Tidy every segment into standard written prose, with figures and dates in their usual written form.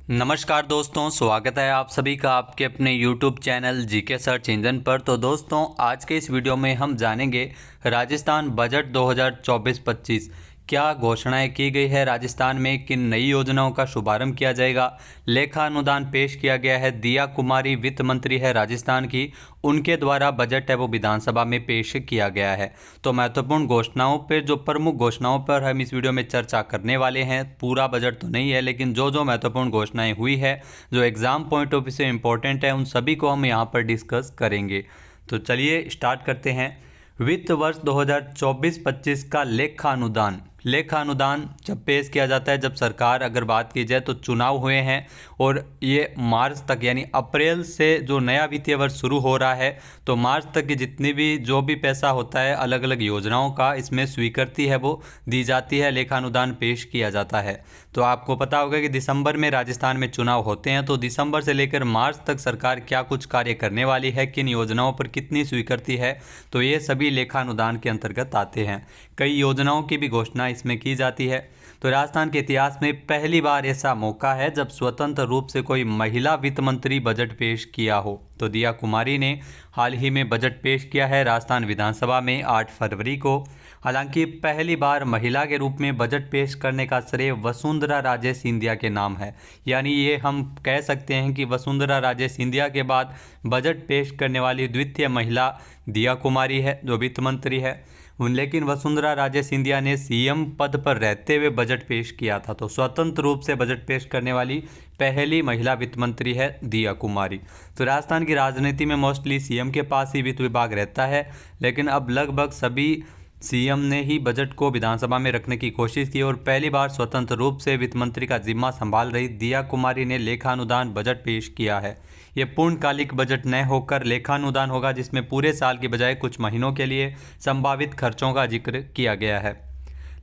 नमस्कार दोस्तों, स्वागत है आप सभी का आपके अपने YouTube channel GK search engine पर। तो दोस्तों, आज के इस वीडियो में हम जानेंगे राजस्थान बजट 2024-25 क्या घोषणाएं की गई है, राजस्थान में किन नई योजनाओं का शुभारंभ किया जाएगा। लेखा अनुदान पेश किया गया है, दिया कुमारी वित्त मंत्री है राजस्थान की, उनके द्वारा बजट है वो विधानसभा में पेश किया गया है। तो महत्वपूर्ण घोषणाओं पर, जो प्रमुख घोषणाओं पर हम इस वीडियो में चर्चा करने वाले हैं। पूरा बजट तो नहीं है, लेकिन जो जो महत्वपूर्ण घोषणाएं हुई है, जो एग्जाम पॉइंट ऑफ व्यू से इंपॉर्टेंट है, उन सभी को हम यहाँ पर डिस्कस करेंगे। तो चलिए स्टार्ट करते हैं। वित्त वर्ष 2024-25 का लेखा अनुदान जब पेश किया जाता है, जब सरकार अगर बात की जाए तो चुनाव हुए हैं और ये मार्च तक यानी अप्रैल से जो नया वित्तीय वर्ष शुरू हो रहा है, तो मार्च तक की जितनी भी जो भी पैसा होता है अलग अलग योजनाओं का, इसमें स्वीकृति है वो दी जाती है, लेखा अनुदान पेश किया जाता है। तो आपको पता होगा कि दिसंबर में राजस्थान में चुनाव होते हैं, तो दिसंबर से लेकर मार्च तक सरकार क्या कुछ कार्य करने वाली है, किन योजनाओं पर कितनी स्वीकृति है, तो ये सभी लेखा अनुदान के अंतर्गत आते हैं। कई योजनाओं की भी घोषणा इसमें की जाती है। तो राजस्थान के इतिहास में पहली बार ऐसा मौका है जब स्वतंत्र रूप से कोई महिला वित्त मंत्री बजट पेश किया हो। तो दिया कुमारी ने हाल ही में बजट पेश किया है राजस्थान विधानसभा में 8 फरवरी को। हालांकि पहली बार महिला के रूप में बजट पेश करने का श्रेय वसुंधरा राजे सिंधिया के नाम है। यानी ये हम कह सकते हैं कि वसुंधरा राजे सिंधिया के बाद बजट पेश करने वाली द्वितीय महिला दिया कुमारी है, जो वित्त मंत्री है। लेकिन वसुंधरा राजे सिंधिया ने सीएम पद पर रहते हुए बजट पेश किया था। तो स्वतंत्र रूप से बजट पेश करने वाली पहली महिला वित्त मंत्री है दिया कुमारी। तो राजस्थान की राजनीति में मोस्टली सीएम के पास ही वित्त विभाग रहता है, लेकिन अब लगभग सभी सीएम ने ही बजट को विधानसभा में रखने की कोशिश की और पहली बार स्वतंत्र रूप से वित्त मंत्री का जिम्मा संभाल रही दिया कुमारी ने लेखानुदान बजट पेश किया है। ये पूर्णकालिक बजट न होकर लेखानुदान होगा, जिसमें पूरे साल की बजाय कुछ महीनों के लिए संभावित खर्चों का जिक्र किया गया है।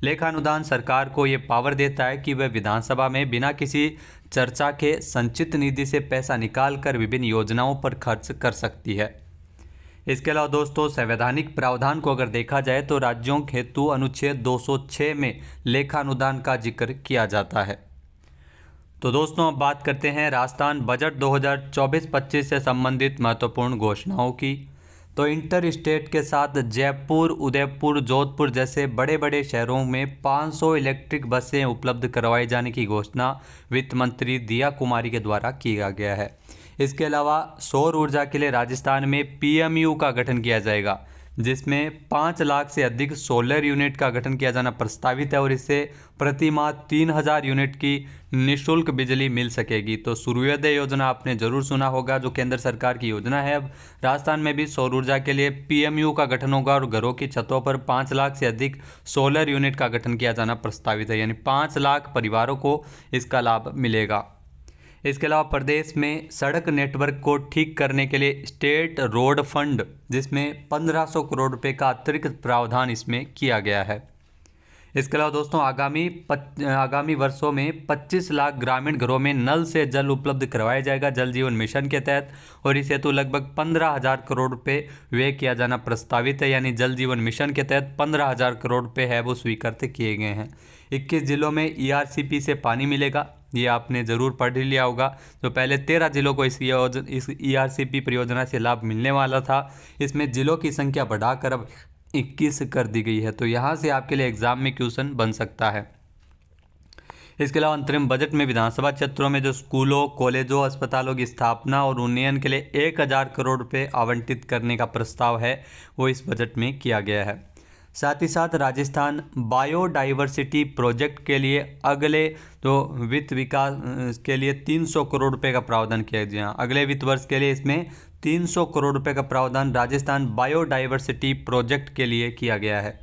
लेखानुदान सरकार को ये पावर देता है कि वह विधानसभा में बिना किसी चर्चा के संचित निधि से पैसा निकालकर विभिन्न योजनाओं पर खर्च कर सकती है। इसके अलावा दोस्तों, संवैधानिक प्रावधान को अगर देखा जाए तो राज्यों हेतु अनुच्छेद 206 में लेखानुदान का जिक्र किया जाता है। तो दोस्तों, अब बात करते हैं राजस्थान बजट 2024-25 से संबंधित महत्वपूर्ण घोषणाओं की। तो इंटर स्टेट के साथ जयपुर, उदयपुर, जोधपुर जैसे बड़े बड़े शहरों में 500 इलेक्ट्रिक बसें उपलब्ध करवाए जाने की घोषणा वित्त मंत्री दिया कुमारी के द्वारा किया गया है। इसके अलावा सौर ऊर्जा के लिए राजस्थान में पीएमयू का गठन किया जाएगा, जिसमें 5 लाख से अधिक सोलर यूनिट का गठन किया जाना प्रस्तावित है और इससे प्रति माह 3000 यूनिट की निःशुल्क बिजली मिल सकेगी। तो सूर्योदय योजना आपने जरूर सुना होगा, जो केंद्र सरकार की योजना है। अब राजस्थान में भी सौर ऊर्जा के लिए पीएमयू का गठन होगा और घरों की छतों पर 5 लाख से अधिक सोलर यूनिट का गठन किया जाना प्रस्तावित है, यानी 5 लाख परिवारों को इसका लाभ मिलेगा। इसके अलावा प्रदेश में सड़क नेटवर्क को ठीक करने के लिए स्टेट रोड फंड, जिसमें 1500 करोड़ रुपए का अतिरिक्त प्रावधान इसमें किया गया है। इसके अलावा दोस्तों, आगामी वर्षों में 25 लाख ग्रामीण घरों में नल से जल उपलब्ध करवाया जाएगा जल जीवन मिशन के तहत, और इस हेतु लगभग 15,000 करोड़ रुपए व्यय किया जाना प्रस्तावित है। यानी जल जीवन मिशन के तहत 15,000 करोड़ रुपए है वो स्वीकृत किए गए हैं। 21 जिलों में ईआरसीपी से पानी मिलेगा, ये आपने ज़रूर पढ़ लिया होगा। तो पहले 13 जिलों को इस ईआरसीपी परियोजना से लाभ मिलने वाला था, इसमें जिलों की संख्या बढ़ाकर अब 21 कर दी गई है। तो यहाँ से आपके लिए एग्जाम में क्वेश्चन बन सकता है। इसके अलावा अंतरिम बजट में विधानसभा क्षेत्रों में जो स्कूलों, कॉलेजों, अस्पतालों की स्थापना और उन्नयन के लिए 1000 करोड़ रुपए आवंटित करने का प्रस्ताव है वो इस बजट में किया गया है। साथ ही साथ राजस्थान बायोडाइवर्सिटी प्रोजेक्ट के लिए अगले वित्त विकास के लिए 300 करोड़ रुपए का प्रावधान किया गया। अगले वित्त वर्ष के लिए इसमें 300 करोड़ रुपए का प्रावधान राजस्थान बायोडाइवर्सिटी प्रोजेक्ट के लिए किया गया है।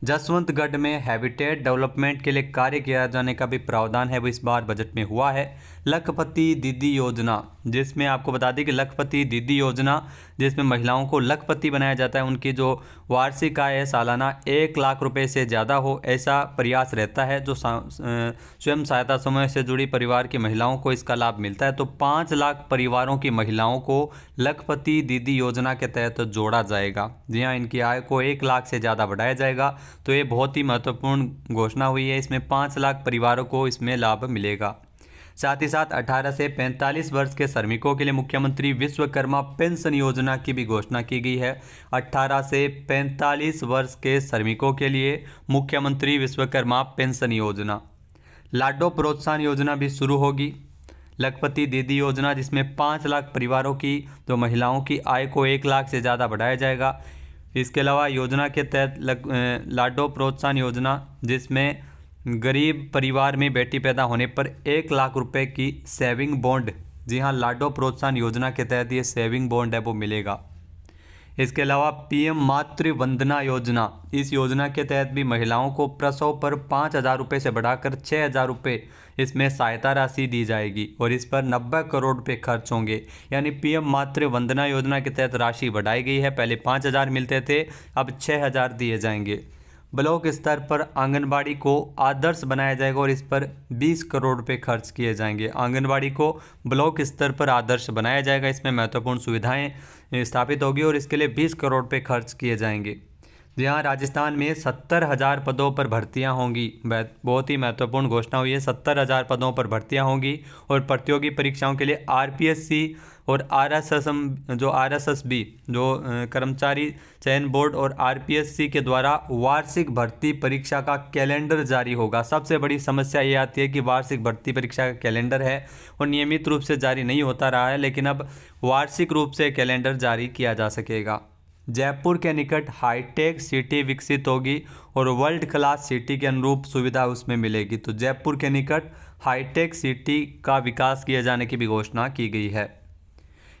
जसवंतगढ़ में हैबिटेट डेवलपमेंट के लिए कार्य किया जाने का भी प्रावधान है वो इस बार बजट में हुआ है। लखपति दीदी योजना, जिसमें आपको बता दें कि लखपति दीदी योजना, जिसमें महिलाओं को लखपति बनाया जाता है, उनकी जो वार्षिक आय है सालाना 1 लाख रुपए से ज़्यादा हो, ऐसा प्रयास रहता है। जो स्वयं सहायता समूह से जुड़ी परिवार की महिलाओं को इसका लाभ मिलता है। तो 5 लाख परिवारों की महिलाओं को लखपति दीदी योजना के तहत जोड़ा जाएगा। जी हाँ, इनकी आय को 1 लाख से ज़्यादा बढ़ाया जाएगा। तो ये बहुत ही महत्वपूर्ण घोषणा हुई है। इसमें 5 लाख परिवारों को इसमें लाभ मिलेगा। साथ ही साथ 18 से 45 वर्ष के श्रमिकों के लिए मुख्यमंत्री विश्वकर्मा पेंशन योजना की भी घोषणा की गई है। 18 से 45 वर्ष के श्रमिकों के लिए मुख्यमंत्री विश्वकर्मा पेंशन योजना। लाडो प्रोत्साहन योजना भी शुरू होगी। लखपति दीदी योजना, जिसमें 5 लाख परिवारों की जो महिलाओं की आय को 1 लाख से ज़्यादा बढ़ाया जाएगा। इसके अलावा योजना के तहत लाडो प्रोत्साहन योजना, जिसमें गरीब परिवार में बेटी पैदा होने पर 1 लाख रुपए की सेविंग बॉन्ड, जी हाँ, लाडो प्रोत्साहन योजना के तहत ये सेविंग बॉन्ड है वो मिलेगा। इसके अलावा पीएम मातृ वंदना योजना, इस योजना के तहत भी महिलाओं को प्रसव पर 5,000 रुपये से बढ़ाकर 6,000 रुपये इसमें सहायता राशि दी जाएगी और इस पर 90 करोड़ रुपये खर्च होंगे। यानी पीएम मातृ वंदना योजना के तहत राशि बढ़ाई गई है। पहले 5,000 मिलते थे, अब 6,000 दिए जाएंगे। ब्लॉक स्तर पर आंगनबाड़ी को आदर्श बनाया जाएगा और इस पर 20 करोड़ रुपए खर्च किए जाएंगे। आंगनबाड़ी को ब्लॉक स्तर पर आदर्श बनाया जाएगा, इसमें महत्वपूर्ण सुविधाएं स्थापित होगी और इसके लिए 20 करोड़ रुपए खर्च किए जाएंगे। जहाँ राजस्थान में 70,000 पदों पर भर्तियां होंगी। बहुत ही महत्वपूर्ण घोषणा हुई है। 70,000 पदों पर भर्तियां होंगी और प्रतियोगी परीक्षाओं के लिए आरपीएससी और आरएसएसबी जो कर्मचारी चयन बोर्ड और आरपीएससी के द्वारा वार्षिक भर्ती परीक्षा का कैलेंडर जारी होगा। सबसे बड़ी समस्या ये आती है कि वार्षिक भर्ती परीक्षा का कैलेंडर है और नियमित रूप से जारी नहीं होता रहा है, लेकिन अब वार्षिक रूप से कैलेंडर जारी किया जा सकेगा। जयपुर के निकट हाईटेक सिटी विकसित होगी और वर्ल्ड क्लास सिटी के अनुरूप सुविधा उसमें मिलेगी। तो जयपुर के निकट हाईटेक सिटी का विकास किए जाने की भी घोषणा की गई है।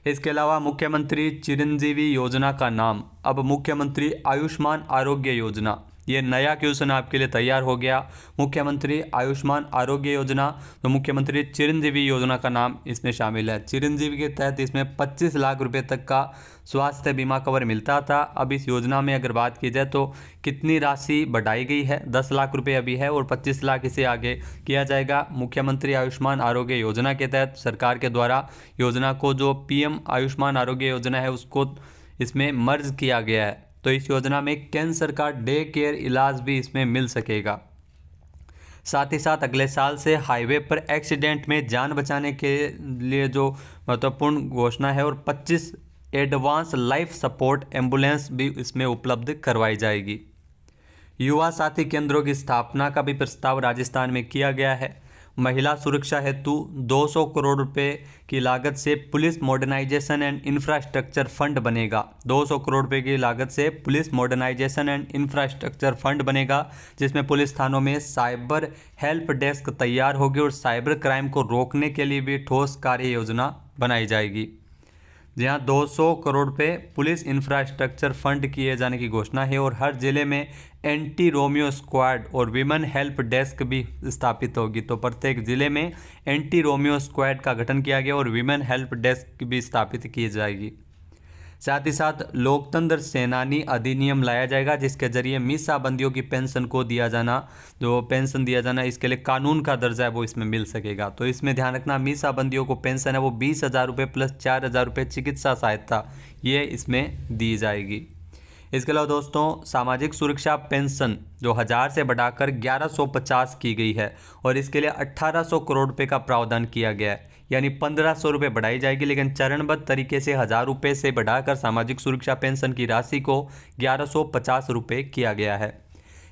इसके अलावा मुख्यमंत्री चिरंजीवी योजना का नाम अब मुख्यमंत्री आयुष्मान आरोग्य योजना। ये नया क्वेश्चन आपके लिए तैयार हो गया। मुख्यमंत्री आयुष्मान आरोग्य योजना, तो मुख्यमंत्री चिरंजीवी योजना का नाम इसमें शामिल है। चिरंजीवी के तहत इसमें 25 लाख रुपए तक का स्वास्थ्य बीमा कवर मिलता था। अब इस योजना में अगर बात की जाए तो कितनी राशि बढ़ाई गई है, 10 लाख रुपए अभी है और 25 लाख इसे आगे किया जाएगा। मुख्यमंत्री आयुष्मान आरोग्य योजना के तहत सरकार के द्वारा योजना को जो पीएम आयुष्मान आरोग्य योजना है उसको इसमें मर्ज किया गया है। तो इस योजना में कैंसर का डे केयर इलाज भी इसमें मिल सकेगा। साथ ही साथ अगले साल से हाईवे पर एक्सीडेंट में जान बचाने के लिए जो महत्वपूर्ण घोषणा है और 25 एडवांस लाइफ सपोर्ट एम्बुलेंस भी इसमें उपलब्ध करवाई जाएगी। युवा साथी केंद्रों की स्थापना का भी प्रस्ताव राजस्थान में किया गया है। महिला सुरक्षा हेतु 200 करोड़ रुपए की लागत से police modernisation and infrastructure fund बनेगा। 200 करोड़ रुपए की लागत से police modernisation and infrastructure fund बनेगा, जिसमें पुलिस थानों में साइबर हेल्प डेस्क तैयार होगी और साइबर क्राइम को रोकने के लिए भी ठोस कार्य योजना बनाई जाएगी। जहाँ 200 करोड़ रुपए पुलिस इंफ्रास्ट्रक्चर फंड किए जाने की घोषणा है और हर जिले में एंटी रोमियो स्क्वाड और विमेन हेल्प डेस्क भी स्थापित होगी। तो प्रत्येक जिले में एंटी रोमियो स्क्वाड का गठन किया गया और विमेन हेल्प डेस्क भी स्थापित की जाएगी। साथ ही साथ लोकतंत्र सेनानी अधिनियम लाया जाएगा, जिसके जरिए मीसाबंदियों की पेंशन को दिया जाना, जो पेंशन दिया जाना इसके लिए कानून का दर्जा है वो इसमें मिल सकेगा। तो इसमें ध्यान रखना, मीसाबंदियों को पेंशन है वो 20,000 रुपये प्लस 4,000 रुपये चिकित्सा सहायता ये इसमें दी जाएगी। इसके अलावा दोस्तों सामाजिक सुरक्षा पेंशन जो 1000 से बढ़ाकर 1150 की गई है और इसके लिए 1800 करोड़ रुपये का प्रावधान किया गया है। यानी 1500 रुपये बढ़ाई जाएगी, लेकिन चरणबद्ध तरीके से 1000 रुपये से बढ़ाकर सामाजिक सुरक्षा पेंशन की राशि को 1150 रुपये किया गया है।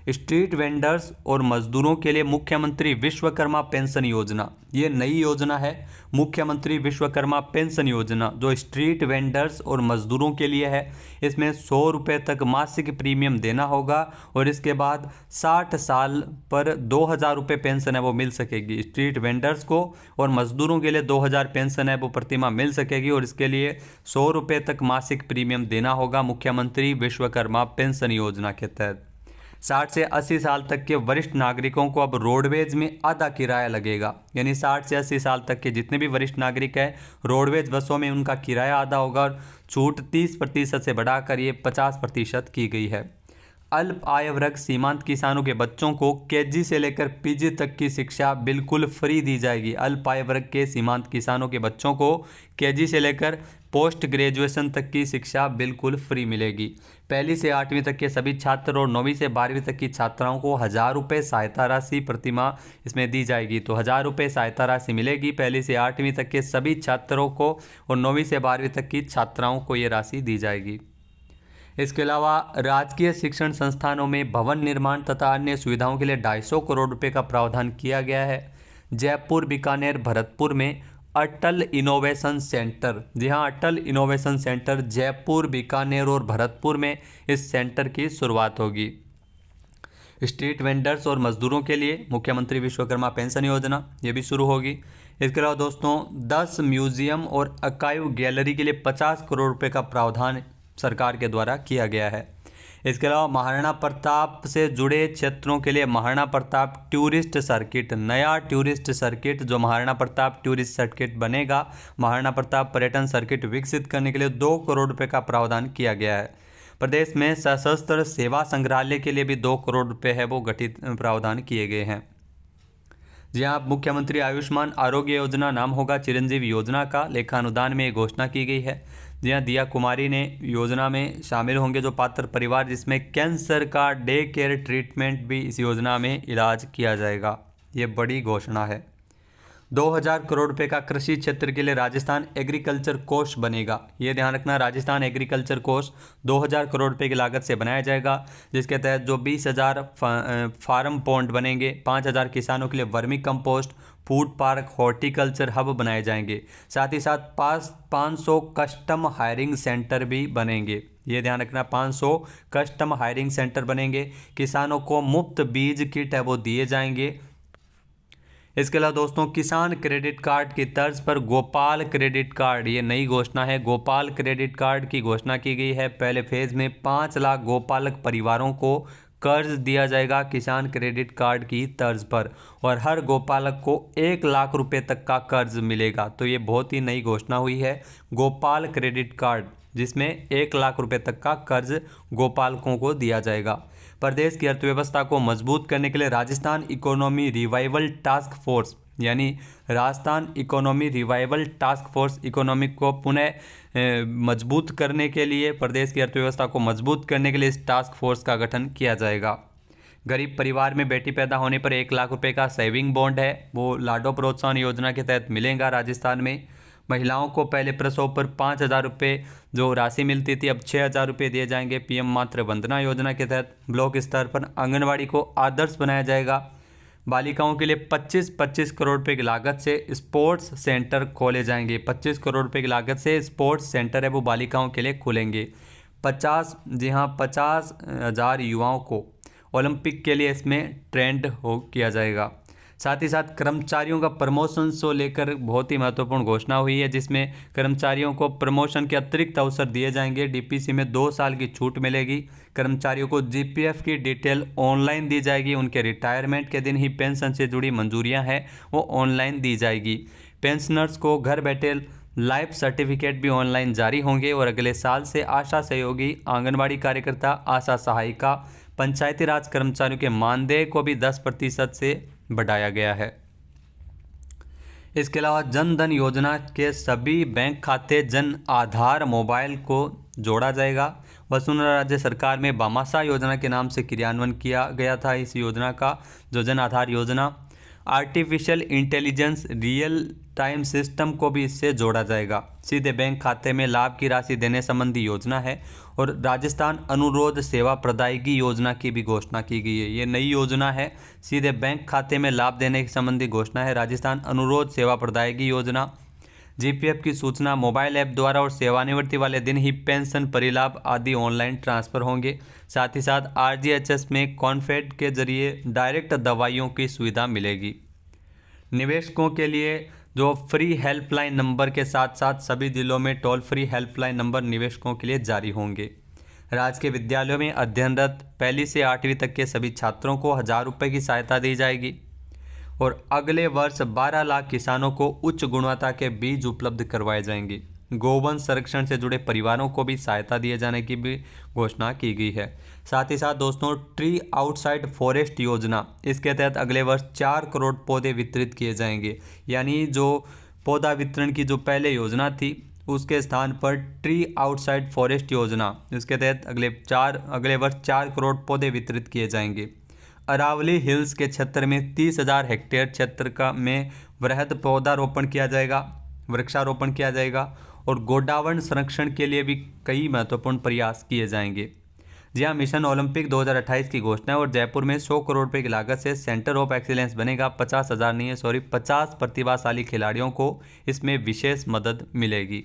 स्ट्रीट वेंडर्स और मजदूरों के लिए मुख्यमंत्री विश्वकर्मा पेंशन योजना, ये नई योजना है। मुख्यमंत्री विश्वकर्मा पेंशन योजना जो स्ट्रीट वेंडर्स और मजदूरों के लिए है, इसमें 100 रुपये तक मासिक प्रीमियम देना होगा और इसके बाद 60 साल पर 2000 रुपये पेंशन है वो मिल सकेगी। स्ट्रीट वेंडर्स को और मजदूरों के लिए 2000 पेंशन है वो प्रतिमाह मिल सकेगी और इसके लिए 100 रुपये तक मासिक प्रीमियम देना होगा मुख्यमंत्री विश्वकर्मा पेंशन योजना के तहत। 60 से 80 साल तक के वरिष्ठ नागरिकों को अब रोडवेज में आधा किराया लगेगा। यानी 60 से 80 साल तक के जितने भी वरिष्ठ नागरिक हैं रोडवेज बसों में उनका किराया आधा होगा और छूट 30% से बढ़ाकर ये 50% की गई है। अल्प आय वर्ग सीमांत किसानों के बच्चों को केजी से लेकर पीजी तक की शिक्षा बिल्कुल फ्री दी जाएगी। अल्प आय वर्ग के सीमांत किसानों के बच्चों को केजी से लेकर पोस्ट ग्रेजुएशन तक की शिक्षा बिल्कुल फ्री मिलेगी। पहली से 8वीं तक के सभी छात्र और 9वीं से 12वीं तक की छात्राओं को 1000 रुपये सहायता राशि प्रतिमाह इसमें दी जाएगी। तो 1000 रुपये सहायता राशि मिलेगी पहली से 8वीं तक के सभी छात्रों को, और 9वीं से 12वीं तक की छात्राओं को ये राशि दी जाएगी। इसके अलावा राजकीय शिक्षण संस्थानों में भवन निर्माण तथा अन्य सुविधाओं के लिए 250 करोड़ रुपए का प्रावधान किया गया है। जयपुर, बीकानेर, भरतपुर में अटल इनोवेशन सेंटर, जी हाँ, अटल इनोवेशन सेंटर जयपुर, बीकानेर और भरतपुर में इस सेंटर की शुरुआत होगी। स्ट्रीट वेंडर्स और मजदूरों के लिए मुख्यमंत्री विश्वकर्मा पेंशन योजना ये भी शुरू होगी। इसके अलावा दोस्तों 10 म्यूजियम और आर्काइव गैलरी के लिए 50 करोड़ रुपए का प्रावधान सरकार के द्वारा किया गया है। इसके अलावा महाराणा प्रताप से जुड़े क्षेत्रों के लिए महाराणा प्रताप टूरिस्ट सर्किट, नया टूरिस्ट सर्किट जो महाराणा प्रताप टूरिस्ट सर्किट बनेगा, महाराणा प्रताप पर्यटन सर्किट विकसित करने के लिए 2 करोड़ रुपए का प्रावधान किया गया है। प्रदेश में सशस्त्र सेवा संग्रहालय के लिए भी 2 करोड़ रुपए है वो गठित प्रावधान किए गए हैं। जी हाँ, मुख्यमंत्री आयुष्मान आरोग्य योजना नाम होगा चिरंजीवी योजना का, लेखानुदान में घोषणा की गई है। जी हाँ, दिया कुमारी ने योजना में शामिल होंगे जो पात्र परिवार जिसमें कैंसर का डे केयर ट्रीटमेंट भी इस योजना में इलाज किया जाएगा। ये बड़ी घोषणा है। 2000 करोड़ रुपए का कृषि क्षेत्र के लिए राजस्थान एग्रीकल्चर कोष बनेगा। ये ध्यान रखना, राजस्थान एग्रीकल्चर कोष 2000 करोड़ रुपए की लागत से बनाया जाएगा, जिसके तहत जो 20,000 फार्म पॉन्ड बनेंगे, 5000 किसानों के लिए vermi compost, food park, horticulture hub बनाए जाएंगे। साथ ही साथ 500 कस्टम हायरिंग सेंटर भी बनेंगे। ये ध्यान रखना, 500 कस्टम हायरिंग सेंटर बनेंगे। किसानों को मुफ्त बीज किट है वो दिए जाएंगे। इसके अलावा दोस्तों किसान क्रेडिट कार्ड की तर्ज पर गोपाल क्रेडिट कार्ड, ये नई घोषणा है। गोपाल क्रेडिट कार्ड की घोषणा की गई है। पहले फेज में 5 लाख गोपालक परिवारों को कर्ज दिया जाएगा किसान क्रेडिट कार्ड की तर्ज पर, और हर गोपालक को 1 लाख रुपए तक का कर्ज मिलेगा। तो ये बहुत ही नई घोषणा हुई है, गोपाल क्रेडिट कार्ड, जिसमें 1 लाख रुपए तक का कर्ज गोपालकों को दिया जाएगा। प्रदेश की अर्थव्यवस्था को मजबूत करने के लिए Rajasthan economy revival task force, यानी Rajasthan economy revival task force economic को पुनः मजबूत करने के लिए, प्रदेश की अर्थव्यवस्था को मजबूत करने के लिए इस टास्क फोर्स का गठन किया जाएगा। गरीब परिवार में बेटी पैदा होने पर 1 लाख रुपए का सेविंग बॉन्ड है वो लाडो प्रोत्साहन योजना के तहत मिलेगा राजस्थान में। महिलाओं को पहले प्रसव पर 5,000 रुपये जो राशि मिलती थी अब 6,000 रुपये दिए जाएंगे। पीएम मातृ वंदना योजना के तहत ब्लॉक स्तर पर आंगनवाड़ी को आदर्श बनाया जाएगा। बालिकाओं के लिए 25 करोड़ रुपए की लागत से स्पोर्ट्स सेंटर खोले जाएंगे। 25 करोड़ रुपए की लागत से स्पोर्ट्स सेंटर है वो बालिकाओं के लिए खुलेंगे। 50,000 युवाओं को ओलंपिक के लिए इसमें ट्रेंड किया जाएगा। साथ ही साथ कर्मचारियों का प्रमोशन को लेकर बहुत ही महत्वपूर्ण घोषणा हुई है, जिसमें कर्मचारियों को प्रमोशन के अतिरिक्त अवसर दिए जाएंगे। डीपीसी में 2 साल की छूट मिलेगी। कर्मचारियों को जीपीएफ की डिटेल ऑनलाइन दी जाएगी। उनके रिटायरमेंट के दिन ही पेंशन से जुड़ी मंजूरियां हैं वो ऑनलाइन दी जाएगी। पेंशनर्स को घर बैठे लाइफ सर्टिफिकेट भी ऑनलाइन जारी होंगे। और अगले साल से आशा सहयोगी, आंगनबाड़ी कार्यकर्ता, आशा सहायिका, पंचायती राज कर्मचारियों के मानदेय को भी 10% से बढ़ाया गया है। इसके अलावा जन धन योजना के सभी बैंक खाते जन आधार मोबाइल को जोड़ा जाएगा। वसुंधरा राज्य सरकार में भामाशाह योजना के नाम से क्रियान्वयन किया गया था इस योजना का, जो जन आधार योजना। Artificial intelligence real time system को भी इससे जोड़ा जाएगा। सीधे बैंक खाते में लाभ की राशि देने संबंधी योजना है। और राजस्थान अनुरोध सेवा प्रदायगी योजना की भी घोषणा की गई है। ये नई योजना है, सीधे बैंक खाते में लाभ देने की संबंधी घोषणा है, राजस्थान अनुरोध सेवा प्रदायगी योजना। जीपीएफ की सूचना मोबाइल ऐप द्वारा और सेवानिवृत्ति वाले दिन ही पेंशन, परिलाभ आदि ऑनलाइन ट्रांसफर होंगे। साथ ही साथ आरजीएचएस में कॉन्फेड के जरिए डायरेक्ट दवाइयों की सुविधा मिलेगी। निवेशकों के लिए जो फ्री हेल्पलाइन नंबर के साथ साथ सभी जिलों में टोल फ्री हेल्पलाइन नंबर निवेशकों के लिए जारी होंगे। राजकीय विद्यालयों में अध्ययनरत पहली से 8वीं तक के सभी छात्रों को 1000 रुपये की सहायता दी जाएगी। और अगले वर्ष 12 लाख किसानों को उच्च गुणवत्ता के बीज उपलब्ध करवाए जाएंगे। गौवंश संरक्षण से जुड़े परिवारों को भी सहायता दिए जाने की भी घोषणा की गई है। साथ ही साथ दोस्तों ट्री आउटसाइड फॉरेस्ट योजना, इसके तहत अगले वर्ष 4 करोड़ पौधे वितरित किए जाएंगे। यानी जो पौधा वितरण की जो पहले योजना थी उसके स्थान पर ट्री आउटसाइड फॉरेस्ट योजना, इसके तहत अगले वर्ष 4 करोड़ पौधे वितरित किए जाएंगे। अरावली हिल्स के क्षेत्र में 30,000 हेक्टेयर क्षेत्र में वृहद पौधारोपण किया जाएगा, वृक्षारोपण किया जाएगा। और गोडावण संरक्षण के लिए भी कई महत्वपूर्ण प्रयास किए जाएंगे। जी हाँ, मिशन ओलंपिक 2028 की घोषणा है और जयपुर में 100 करोड़ रुपए की लागत से सेंटर ऑफ एक्सीलेंस बनेगा। 50,000 नहीं है, 50 प्रतिभाशाली खिलाड़ियों को इसमें विशेष मदद मिलेगी।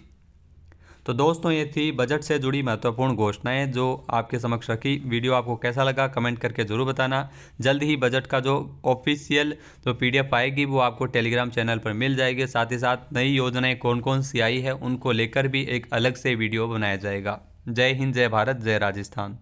तो दोस्तों, ये थी बजट से जुड़ी महत्वपूर्ण घोषणाएं जो आपके समक्ष रखी। वीडियो आपको कैसा लगा कमेंट करके ज़रूर बताना। जल्द ही बजट का जो ऑफिशियल जो PDF आएगी वो आपको टेलीग्राम चैनल पर मिल जाएगी। साथ ही साथ नई योजनाएं कौन कौन सी आई है उनको लेकर भी एक अलग से वीडियो बनाया जाएगा। जय हिंद, जय भारत, जय राजस्थान।